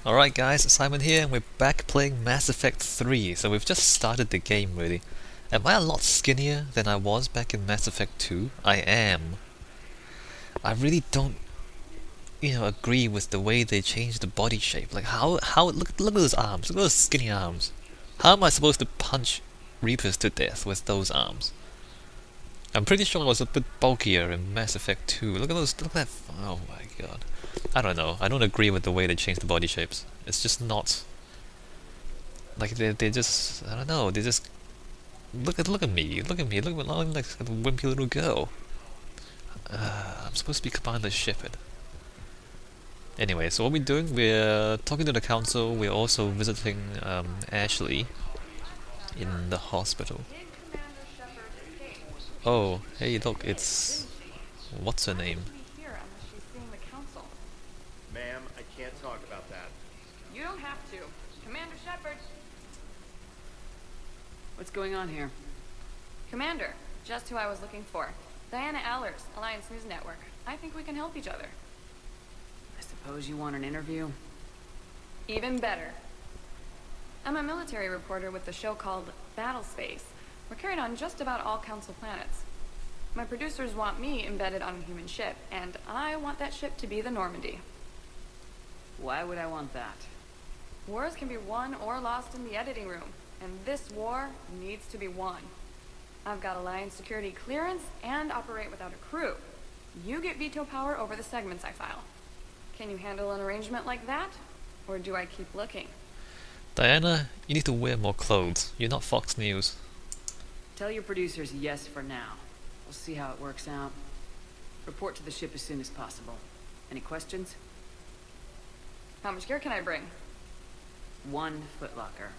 Alright guys, Simon here and we're back playing Mass Effect 3. So we've just started the game really. Am I a lot skinnier than I was back in Mass Effect 2? I am. I really don't, agree with the way they changed the body shape. Like look at those arms, look at those skinny arms. How am I supposed to punch Reapers to death with those arms? I'm pretty sure I was a bit bulkier in Mass Effect 2. Look at that, oh my god. I don't know, I don't agree with the way they changed the body shapes. It's just not, like they just, I don't know, they just, look at me, I'm like a wimpy little girl. I'm supposed to be Commander Shepard. Anyway, so what we're doing, we're talking to the council, we're also visiting Ashley in the hospital. Oh, hey look, it's, what's her name? Ma'am, I can't talk about that. You don't have to. Commander Shepard. What's going on here? Commander, just who I was looking for. Diana Allers, Alliance News Network. I think we can help each other. I suppose you want an interview? Even better. I'm a military reporter with the show called Battle Space. We're carried on just about all Council planets. My producers want me embedded on a human ship, and I want that ship to be the Normandy. Why would I want that? Wars can be won or lost in the editing room, and this war needs to be won. I've got Alliance security clearance and operate without a crew. You get veto power over the segments I file. Can you handle an arrangement like that? Or do I keep looking? Diana, you need to wear more clothes. You're not Fox News. Tell your producers yes for now. We'll see how it works out. Report to the ship as soon as possible. Any questions? How much gear can I bring? 1 footlocker.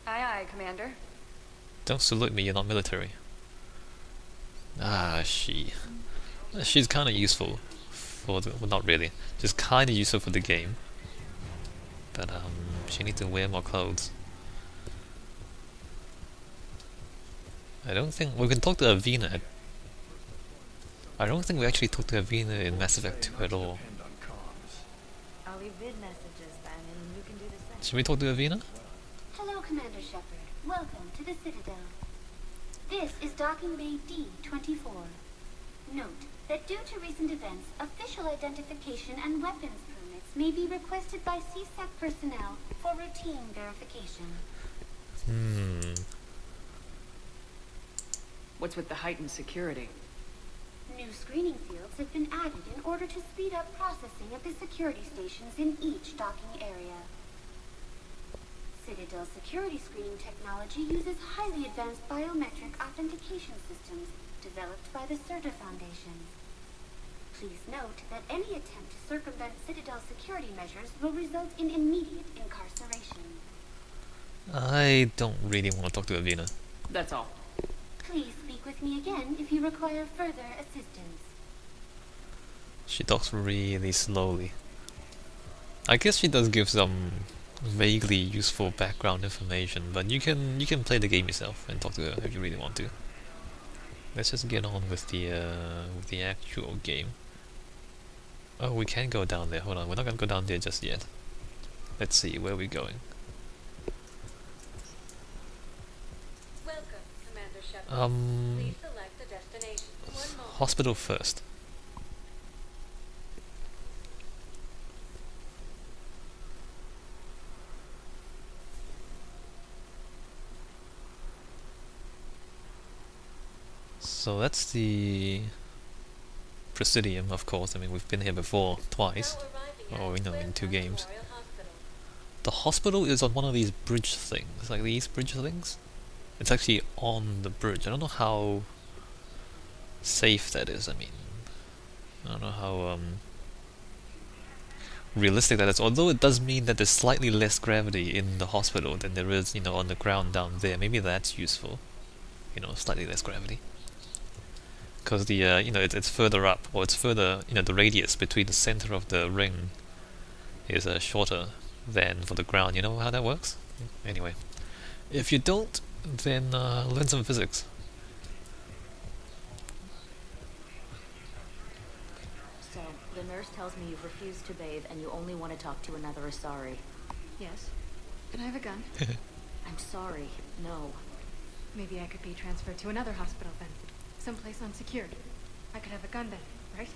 Aye aye, Commander. Don't salute me, you're not military. She's kinda useful for the, well not really, just kinda useful for the game. But she needs to wear more clothes. I don't think, we can talk to Avina. I don't think we actually talked to Avina in Mass Effect 2 at all. I'll leave vid messages then, and you can do the same. Should we talk to Avina? Hello, Commander Shepard. Welcome to the Citadel. This is Docking Bay D-24. Note that due to recent events, official identification and weapons permits may be requested by CSEC personnel for routine verification. What's with the heightened security? New screening fields have been added in order to speed up processing at the security stations in each docking area. Citadel security screening technology uses highly advanced biometric authentication systems developed by the CERTA Foundation. Please note that any attempt to circumvent Citadel security measures will result in immediate incarceration. I don't really want to talk to Avina. That's all. Please speak with me again if you require further assistance. She talks really slowly. I guess she does give some vaguely useful background information, but you can play the game yourself and talk to her if you really want to. Let's just get on with the actual game. Oh, we can go down there. Hold on, we're not gonna go down there just yet. Let's see, where are we going? Welcome, Commander Shepard. Please select the destination. One moment. Hospital first. So that's the Presidium, of course. I mean, we've been here before, twice. Or, in 2 games. The hospital is on one of these bridge things, like these bridge things. It's actually on the bridge. I don't know how safe that is. I mean, I don't know how realistic that is. Although it does mean that there's slightly less gravity in the hospital than there is, on the ground down there. Maybe that's useful. Slightly less gravity. Because the it's further up, or it's further, the radius between the center of the ring is shorter than for the ground. You know how that works? Anyway, if you don't, then learn some physics. So, the nurse Myers tells me you've refused to bathe and you only want to talk to another Asari. Yes. Can I have a gun? I'm sorry, no. Maybe I could be transferred to another hospital then. Someplace unsecured. I could have a gun then, right?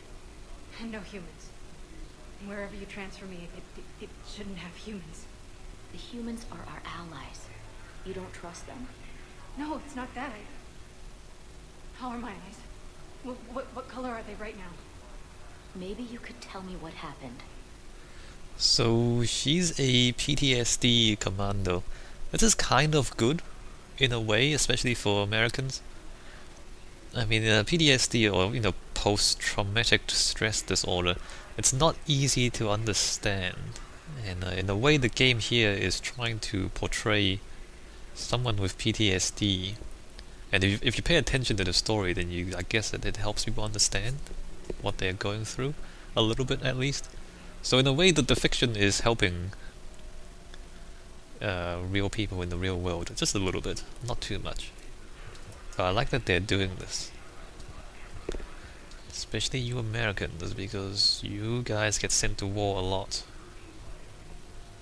And no humans. And wherever you transfer me, it shouldn't have humans. The humans are our allies. You don't trust them? No, it's not that. How are my eyes? What color are they right now? Maybe you could tell me what happened. So she's a PTSD commando. This is kind of good, in a way, especially for Americans. I mean, PTSD, or post-traumatic stress disorder, it's not easy to understand. And in a way, the game here is trying to portray someone with PTSD. And if you pay attention to the story, then I guess that it helps people understand what they're going through, a little bit at least. So in a way, the fiction is helping real people in the real world, just a little bit, not too much. But I like that they're doing this. Especially you Americans, because you guys get sent to war a lot.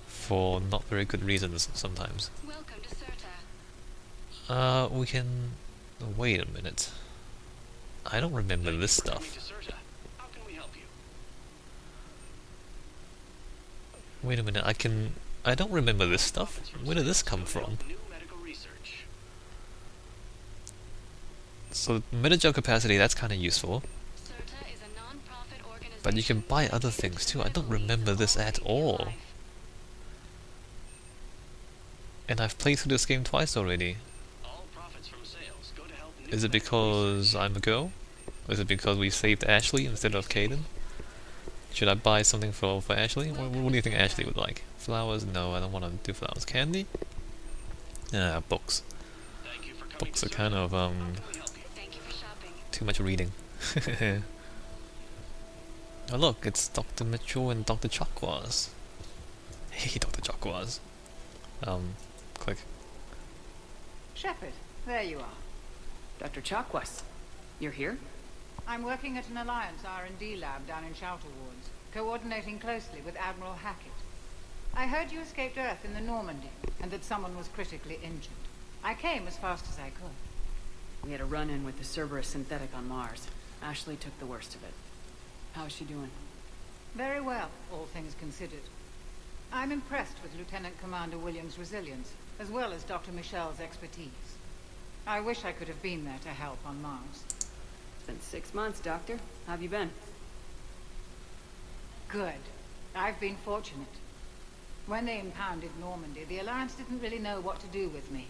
For not very good reasons sometimes. Welcome to Citadel. We can... Wait a minute. I don't remember this stuff. How can we help you? Wait a minute, I don't remember this stuff. Where did this come from? New medical research. So, meta-gel capacity, that's kinda useful. CERTA is a non-profit organization. But you can buy other things too. I don't remember this at all. And I've played through this game twice already. All profits from sales go to help new Is it medical because research. I'm a girl? Is it because we saved Ashley instead of Caden? Should I buy something for Ashley? What do you think Ashley would like? Flowers? No, I don't want to do flowers. Candy? Books. Thank you for coming Books to are kind of, How can we help you? Thank you for shopping. too much reading. Oh look, it's Dr. Mitchell and Dr. Chakwas. Hey, Dr. Chakwas. Click. Shepard, there you are. Dr. Chakwas, you're here? I'm working at an Alliance R&D lab down in Shelter Wards, coordinating closely with Admiral Hackett. I heard you escaped Earth in the Normandy, and that someone was critically injured. I came as fast as I could. We had a run-in with the Cerberus synthetic on Mars. Ashley took the worst of it. How's she doing? Very well, all things considered. I'm impressed with Lieutenant Commander Williams' resilience, as well as Dr. Michel's expertise. I wish I could have been there to help on Mars. It's been 6 months, Doctor. How have you been? Good. I've been fortunate. When they impounded Normandy, the Alliance didn't really know what to do with me.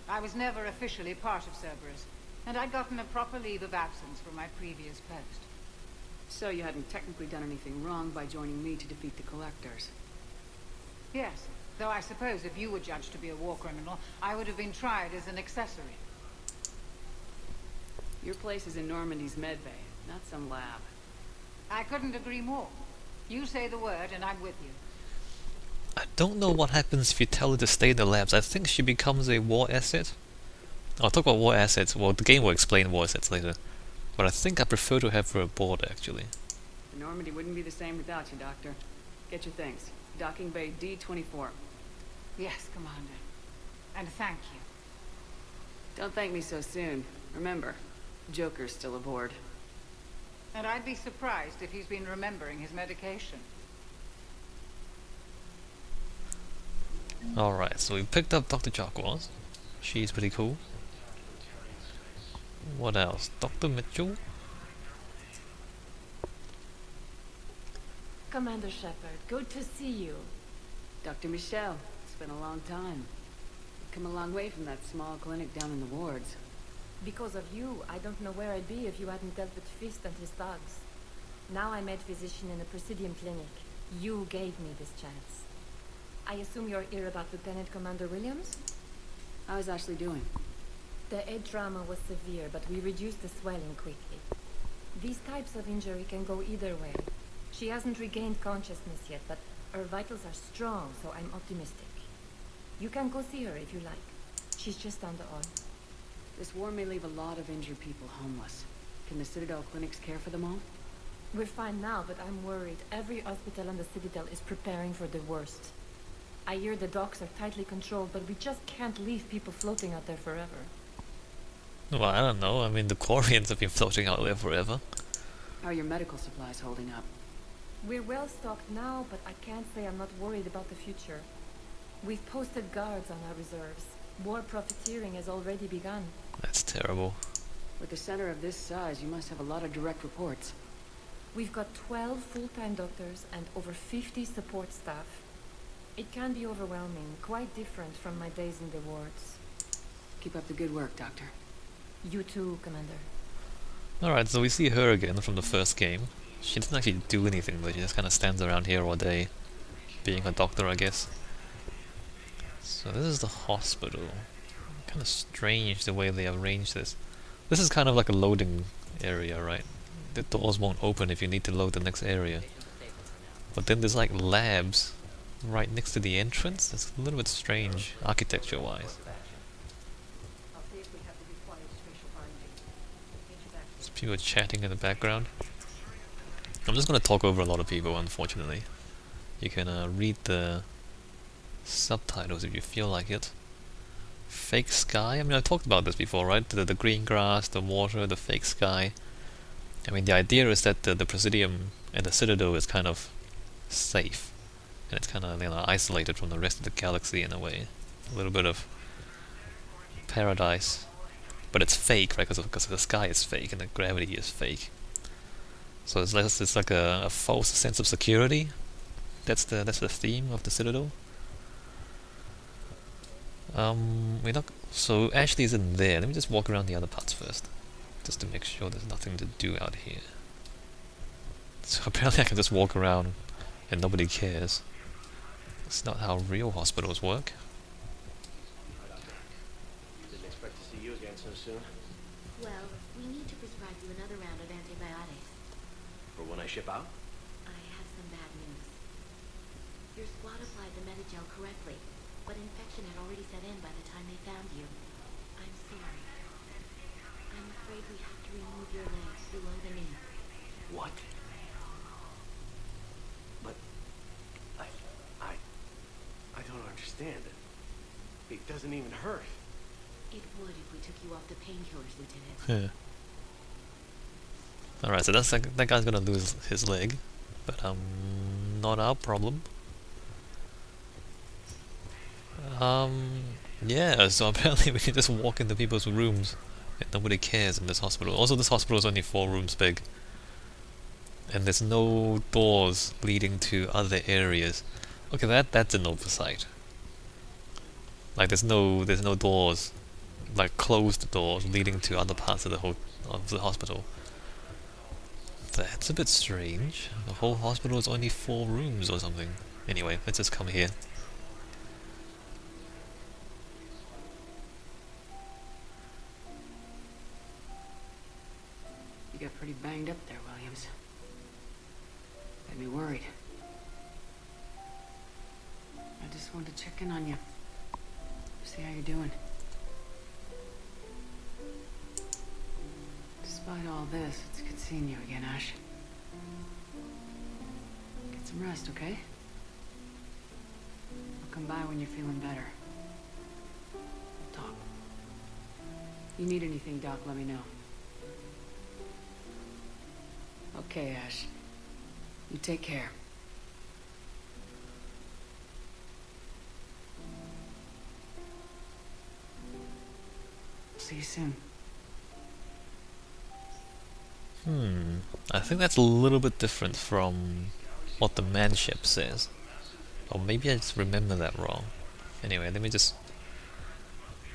I was never officially part of Cerberus, and I'd gotten a proper leave of absence from my previous post. So you hadn't technically done anything wrong by joining me to defeat the Collectors. Yes, though I suppose if you were judged to be a war criminal, I would have been tried as an accessory. Your place is in Normandy's medbay, not some lab. I couldn't agree more. You say the word and I'm with you. I don't know what happens if you tell her to stay in the labs. I think she becomes a war asset. I'll talk about war assets. Well, the game will explain war assets later. But I think I prefer to have her aboard, actually. The Normandy wouldn't be the same without you, Doctor. Get your things. Docking Bay D-24. Yes, Commander. And thank you. Don't thank me so soon. Remember, Joker's still aboard. And I'd be surprised if he's been remembering his medication. Alright, so we picked up Dr. Chakwas. She's pretty cool. What else? Dr. Mitchell? Commander Shepard, good to see you. Dr. Michel, it's been a long time. You've come a long way from that small clinic down in the wards. Because of you, I don't know where I'd be if you hadn't dealt with Fist and his thugs. Now I'm head physician in a Presidium clinic. You gave me this chance. I assume you're here about Lieutenant Commander Williams? How is Ashley doing? The head trauma was severe, but we reduced the swelling quickly. These types of injury can go either way. She hasn't regained consciousness yet, but her vitals are strong, so I'm optimistic. You can go see her if you like. She's just down the hall. This war may leave a lot of injured people homeless. Can the Citadel clinics care for them all? We're fine now, but I'm worried. Every hospital on the Citadel is preparing for the worst. I hear the docks are tightly controlled, but we just can't leave people floating out there forever. Well, I don't know. I mean, the Quarians have been floating out there forever. How are your medical supplies holding up? We're well stocked now, but I can't say I'm not worried about the future. We've posted guards on our reserves. War profiteering has already begun. That's terrible. With a center of this size, you must have a lot of direct reports. We've got 12 full-time doctors and over 50 support staff. It can be overwhelming, quite different from my days in the wards. Keep up the good work, Doctor. You too, Commander. Alright, so we see her again from the first game. She doesn't actually do anything, but she just kind of stands around here all day, being a doctor, I guess. So this is the hospital. Kind of strange the way they arrange this. This is kind of like a loading area, right? The doors won't open if you need to load the next area. But then there's like labs right next to the entrance. That's a little bit strange, architecture-wise. There's people chatting in the background. I'm just going to talk over a lot of people, unfortunately. You can read the subtitles if you feel like it. Fake sky? I mean, I've talked about this before, right? The green grass, the water, the fake sky. I mean, the idea is that the Presidium and the Citadel is kind of safe. And it's kind of, you know, isolated from the rest of the galaxy in a way. A little bit of paradise. But it's fake, right? Because the sky is fake and the gravity is fake. So it's like a false sense of security. That's the theme of the Citadel. We're not. So Ashley's in there. Let me just walk around the other parts first, just to make sure there's nothing to do out here. So apparently I can just walk around and nobody cares. It's not how real hospitals work. Didn't expect to see you again so soon. Well, we need to prescribe you another round of antibiotics. For when I ship out? I have some bad news. Your squad applied the Metagel correctly, but infection had already set in by the time they found you. I'm sorry. I'm afraid we have to remove your legs below the knee. What? But I don't understand it. It doesn't even hurt. It would if we took you off the painkillers, Lieutenant. Yeah. Alright, so that's like, that guy's gonna lose his leg, but not our problem. Yeah, so apparently we can just walk into people's rooms and nobody cares in this hospital. Also, this hospital is only 4 rooms big. And there's no doors leading to other areas. Okay, that's an oversight. Like there's no doors, like closed doors leading to other parts of the hospital. That's a bit strange. The whole hospital is only 4 rooms or something. Anyway, let's just come here. You got pretty banged up there, Williams. Had me worried. I just wanted to check in on you. See how you're doing. Despite all this, it's good seeing you again, Ash. Get some rest, okay? I'll come by when you're feeling better. We'll talk. You need anything, Doc, let me know. Okay, Ash. You take care. See you soon. I think that's a little bit different from what the manship says. Or maybe I just remember that wrong. Anyway, let me just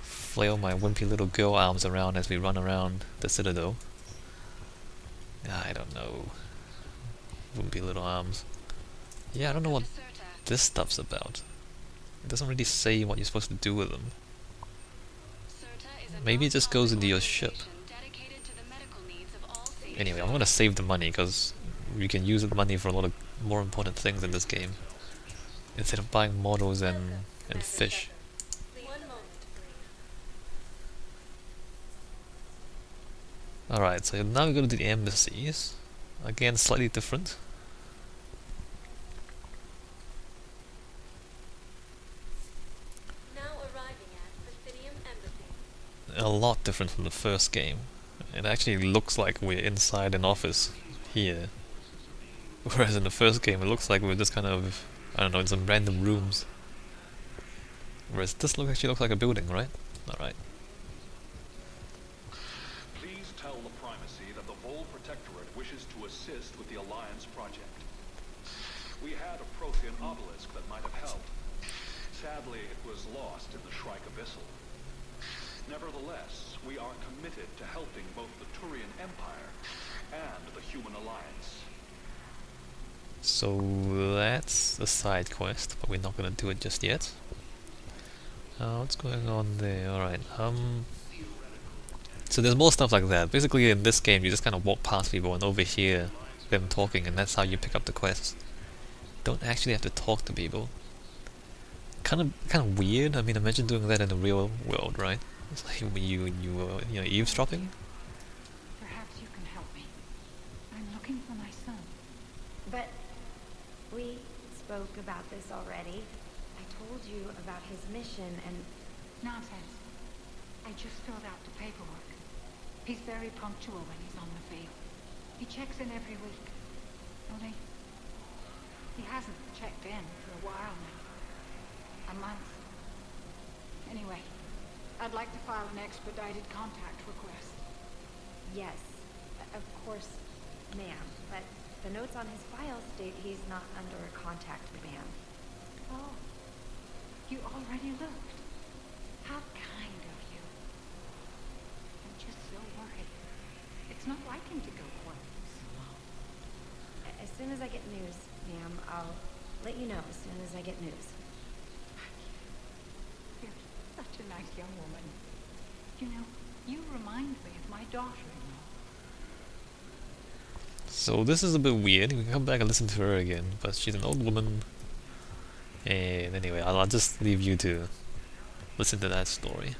flail my wimpy little girl arms around as we run around the Citadel. I don't know. Wimpy little arms. Yeah, I don't know what this stuff's about. It doesn't really say what you're supposed to do with them. Maybe it just goes into your ship. Anyway, I'm gonna save the money because we can use the money for a lot of more important things in this game. Instead of buying models and fish. Alright, so now we go to the embassies. Again, slightly different. Now arriving at Presidium Embassy. A lot different from the first game. It actually looks like we're inside an office here. Whereas in the first game it looks like we're just kind of, I don't know, in some random rooms. Whereas this actually looks like a building, right? Alright. Please tell the Primacy that the Vol Protectorate wishes to assist with the Alliance project. We had a Prothean obelisk that might have helped. Sadly, it was lost in the Shrike Abyssal. Nevertheless, we are committed to helping both the Turian Empire and the Human Alliance. So that's a side quest, but we're not gonna do it just yet. What's going on there? Alright, so there's more stuff like that. Basically in this game you just kind of walk past people and overhear them talking, and that's how you pick up the quests. Don't actually have to talk to people. Kind of weird. I mean, imagine doing that in the real world, right? It's like you know, eavesdropping. Perhaps you can help me. I'm looking for my son. But we spoke about this already. I told you about his mission and... Nonsense. I just filled out the paperwork. He's very punctual when he's on the field. He checks in every week. Only, he hasn't checked in for a while now. A month. Anyway, I'd like to file an expedited contact request. Yes, of course, ma'am. But the notes on his file state he's not under a contact ban. Oh, you already looked. How kind of you. I'm just so worried. It's not like him to go quite slow. As soon as I get news, ma'am, I'll let you know as soon as I get news. You're such a nice young woman. You know, you remind me of my daughter-in-law. So this is a bit weird. We can come back and listen to her again, but she's an old woman. And anyway, I'll just leave you to listen to that story.